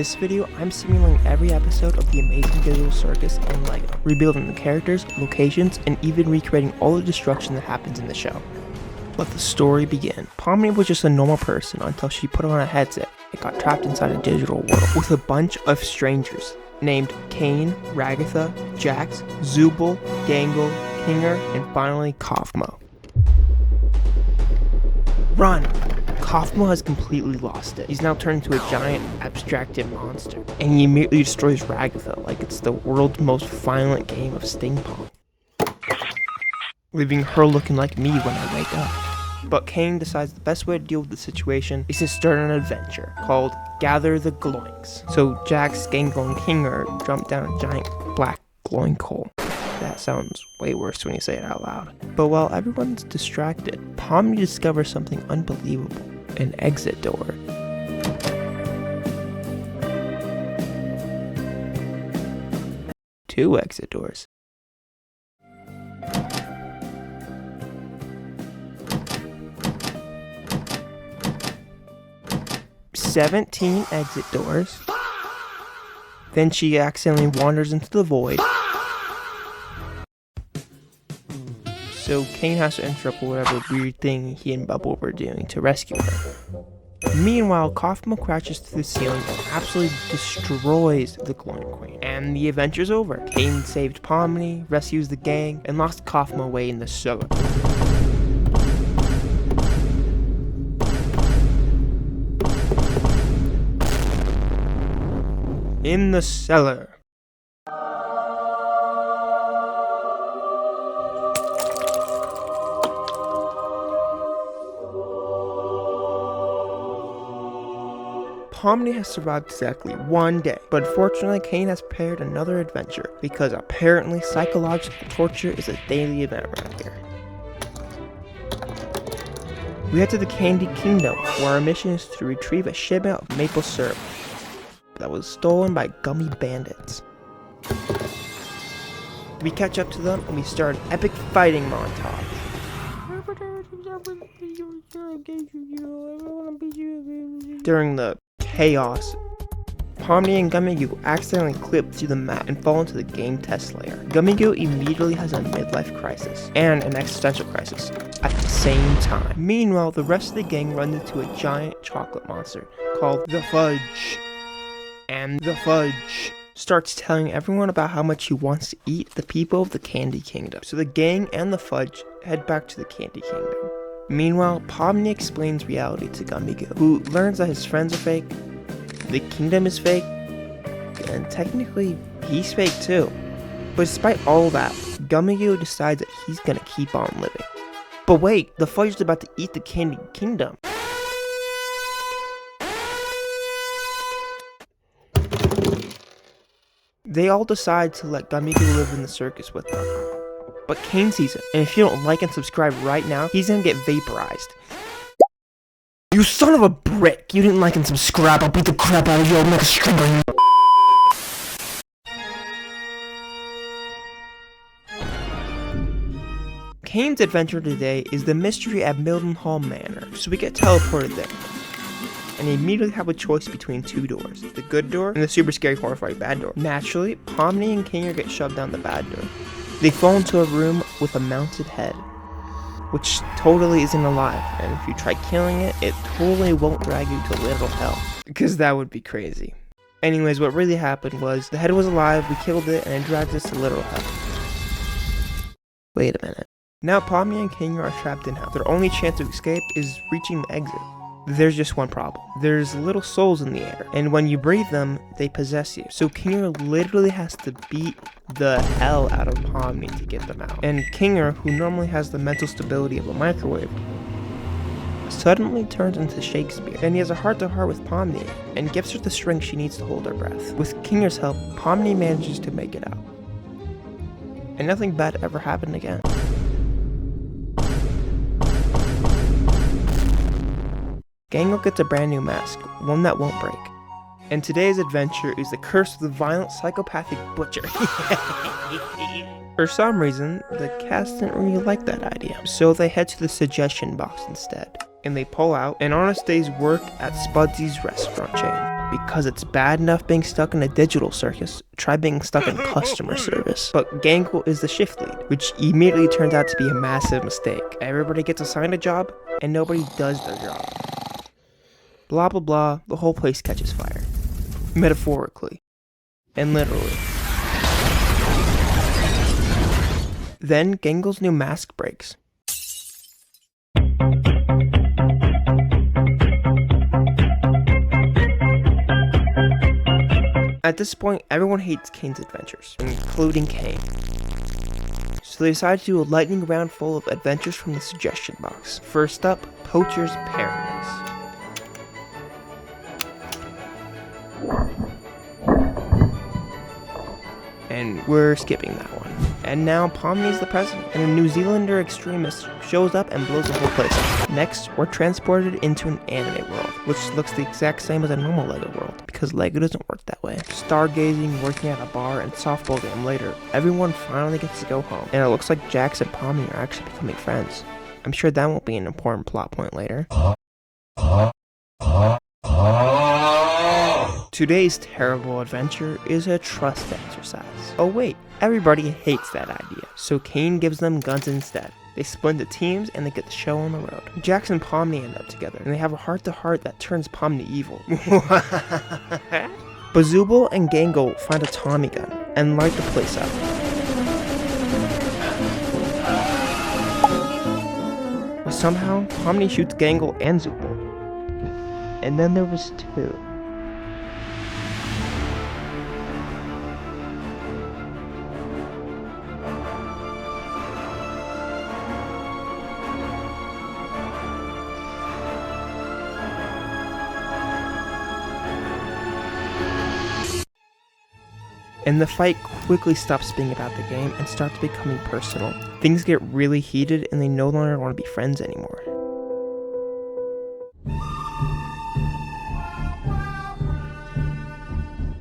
this video, I'm simulating every episode of the Amazing Digital Circus on LEGO, rebuilding the characters, locations, and even recreating all the destruction that happens in the show. Let the story begin. Pomni was just a normal person until she put on a headset and got trapped inside a digital world with a bunch of strangers named Caine, Ragatha, Jax, Zooble, Gangle, Kinger, and finally Kaufmo. Run! Kaufmo has completely lost it. He's now turned into a giant, abstracted monster, and he immediately destroys Ragatha like it's the world's most violent game of sting pong, leaving her looking like me when I wake up. But Caine decides the best way to deal with the situation is to start an adventure called Gather the Gloinks. So Jax, Gangle, and Kinger jump down a giant black gloink hole. That sounds way worse when you say it out loud. But while everyone's distracted, Pomni discovers something unbelievable. An exit door. Two exit doors. "17 exit doors." Then she accidentally wanders into the void. So Caine has to interrupt whatever weird thing he and Bubble were doing to rescue her. Meanwhile, Kaufmo crashes through the ceiling and absolutely destroys the Gloin Queen. And the adventure's over. Caine saved Pomni, rescues the gang, and lost Kaufmo away in the cellar. In the cellar. Pomni has survived exactly one day, but unfortunately Caine has prepared another adventure because apparently psychological torture is a daily event around here. We head to the Candy Kingdom, where our mission is to retrieve a shipment of maple syrup that was stolen by gummy bandits. We catch up to them and we start an epic fighting montage. During the chaos, Pomni and Gummigoo accidentally clip through the map and fall into the game test layer. Gummigoo immediately has a midlife crisis and an existential crisis at the same time. Meanwhile, the rest of the gang runs into a giant chocolate monster called the Fudge. And the Fudge starts telling everyone about how much he wants to eat the people of the Candy Kingdom. So the gang and the Fudge head back to the Candy Kingdom. Meanwhile, Pomni explains reality to Gummigoo, who learns that his friends are fake, the kingdom is fake, and technically, he's fake too. But despite all that, Gummigoo decides that he's gonna keep on living. But wait, the Fudge is about to eat the Candy Kingdom. They all decide to let Gummigoo live in the circus with them. But Caine sees it, and if you don't like and subscribe right now, he's gonna get vaporized. You son of a brick! You didn't like and subscribe, I'll beat the crap out of you, I'll make a string on you. Caine's adventure today is the mystery at Mildenhall Manor, so we get teleported there. And they immediately have a choice between two doors, the good door and the super scary horrifying bad door. Naturally, Pomni and Kinger get shoved down the bad door. They fall into a room with a mounted head, which totally isn't alive, and if you try killing it, it totally won't drag you to literal hell, because that would be crazy. Anyways, what really happened was, the head was alive, we killed it, and it dragged us to literal hell. Wait a minute. Now Pomni and Kinger are trapped in hell. Their only chance to escape is reaching the exit. There's just one problem. There's little souls in the air, and when you breathe them, they possess you. So Kinger literally has to beat the hell out of Pomni to get them out. And Kinger, who normally has the mental stability of a microwave, suddenly turns into Shakespeare. And he has a heart-to-heart with Pomni, and gives her the strength she needs to hold her breath. With Kinger's help, Pomni manages to make it out. And nothing bad ever happened again. Gangle gets a brand new mask, one that won't break. And today's adventure is the curse of the violent psychopathic butcher. For some reason, the cast didn't really like that idea, so they head to the suggestion box instead. And they pull out an honest day's work at Spudsy's restaurant chain. because it's bad enough being stuck in a digital circus, try being stuck in customer service. But Gangle is the shift lead, which immediately turns out to be a massive mistake. Everybody gets assigned a job, and nobody does their job. Blah blah blah, the whole place catches fire. Metaphorically. And literally. Then Gangle's new mask breaks. At this point, everyone hates Caine's adventures, including Caine. So they decide to do a lightning round full of adventures from the suggestion box. First up, Poacher's Paradise. And we're skipping that one. And now Pomni's the president, and a New Zealander extremist shows up and blows the whole place up. Next, we're transported into an anime world, which looks the exact same as a normal LEGO world, because LEGO doesn't work that way. Stargazing, working at a bar, and softball game later, everyone finally gets to go home, and it looks like Jax and Pomni are actually becoming friends. I'm sure that won't be an important plot point later. Today's terrible adventure is a trust exercise. Oh wait, everybody hates that idea, so Caine gives them guns instead. They split into teams and they get the show on the road. Jax and Pomni end up together, and they have a heart-to-heart that turns Pomni evil. But Zooble and Gangle find a Tommy gun and light the place up. But somehow, Pomni shoots Gangle and Zooble. And then there was two. And the fight quickly stops being about the game and starts becoming personal. Things get really heated and they no longer want to be friends anymore.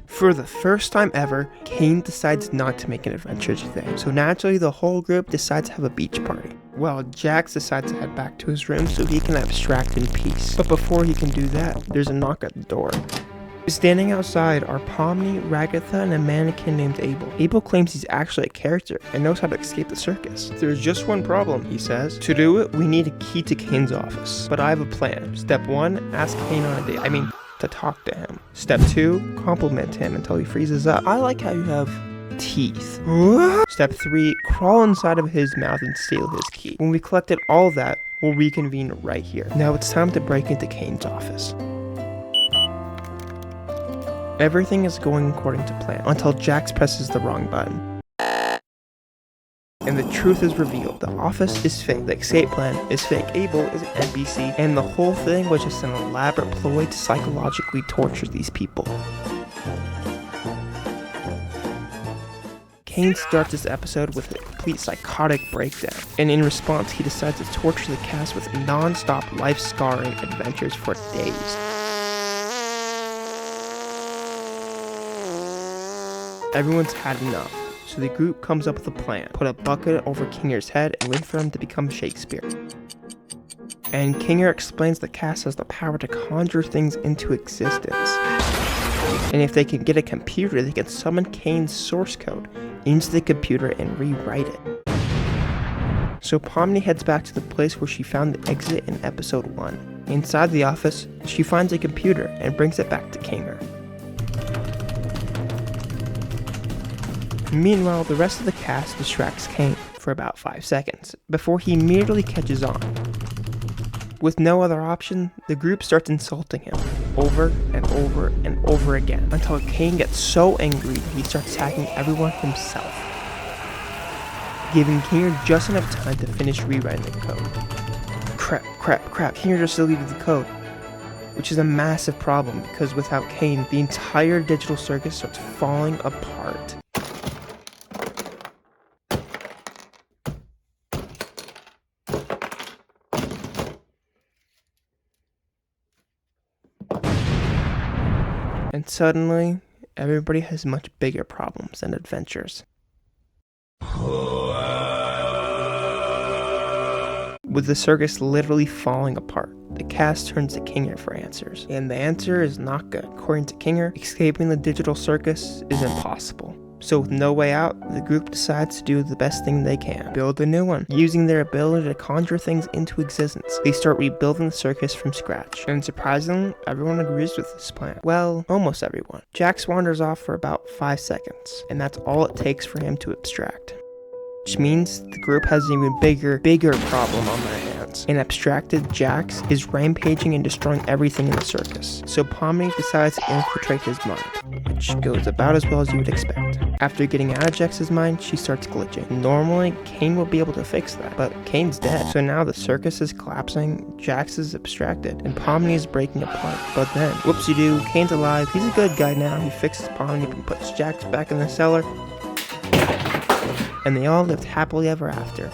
For the first time ever, Caine decides not to make an adventure today. So naturally the whole group decides to have a beach party. While Jax decides to head back to his room so he can abstract in peace. But before he can do that, there's a knock at the door. Standing outside are Pomni, Ragatha, and a mannequin named Abel. Abel claims he's actually a character and knows how to escape the circus. There's just one problem, he says. To do it, we need a key to Caine's office. But I have a plan. Step 1, ask Caine on a date. To talk to him. Step 2, compliment him until he freezes up. I like how you have teeth. Step 3, crawl inside of his mouth and steal his key. When we collected all of that, we'll reconvene right here. Now it's time to break into Caine's office. Everything is going according to plan, until Jax presses the wrong button. And the truth is revealed. The office is fake, the escape plan is fake, Abel is an NPC, and the whole thing was just an elaborate ploy to psychologically torture these people. Caine starts this episode with a complete psychotic breakdown, and in response he decides to torture the cast with non-stop life-scarring adventures for days. Everyone's had enough, so the group comes up with a plan. Put a bucket over Kinger's head and wait for him to become Shakespeare. And Kinger explains the cast has the power to conjure things into existence. And if they can get a computer, they can summon Caine's source code into the computer and rewrite it. So Pomni heads back to the place where she found the exit in episode 1. Inside the office, she finds a computer and brings it back to Kinger. Meanwhile, the rest of the cast distracts Caine for about 5 seconds, before he immediately catches on. With no other option, the group starts insulting him, over and over and over again, until Caine gets so angry that he starts attacking everyone himself, giving Kinger just enough time to finish rewriting the code. Crap, Kinger just deleted the code, which is a massive problem because without Caine, the entire digital circus starts falling apart. And suddenly, everybody has much bigger problems than adventures. with the circus literally falling apart. The cast turns to Kinger for answers, and the answer is not good. According to Kinger, escaping the digital circus is impossible. So with no way out, the group decides to do the best thing they can, build a new one. Using their ability to conjure things into existence, they start rebuilding the circus from scratch. And surprisingly, everyone agrees with this plan. Well, almost everyone. Jax wanders off for about 5 seconds, and that's all it takes for him to abstract. Which means the group has an even bigger problem on their hands. An abstracted Jax is rampaging and destroying everything in the circus. So Pomni decides to infiltrate his mind, which goes about as well as you would expect. After getting out of Jax's mind, she starts glitching. Normally, Caine will be able to fix that, but Caine's dead. So now the circus is collapsing, Jax is abstracted, and Pomni is breaking apart. But then, whoopsie-doo, Caine's alive, he's a good guy now, he fixes Pomni and puts Jax back in the cellar, and they all lived happily ever after.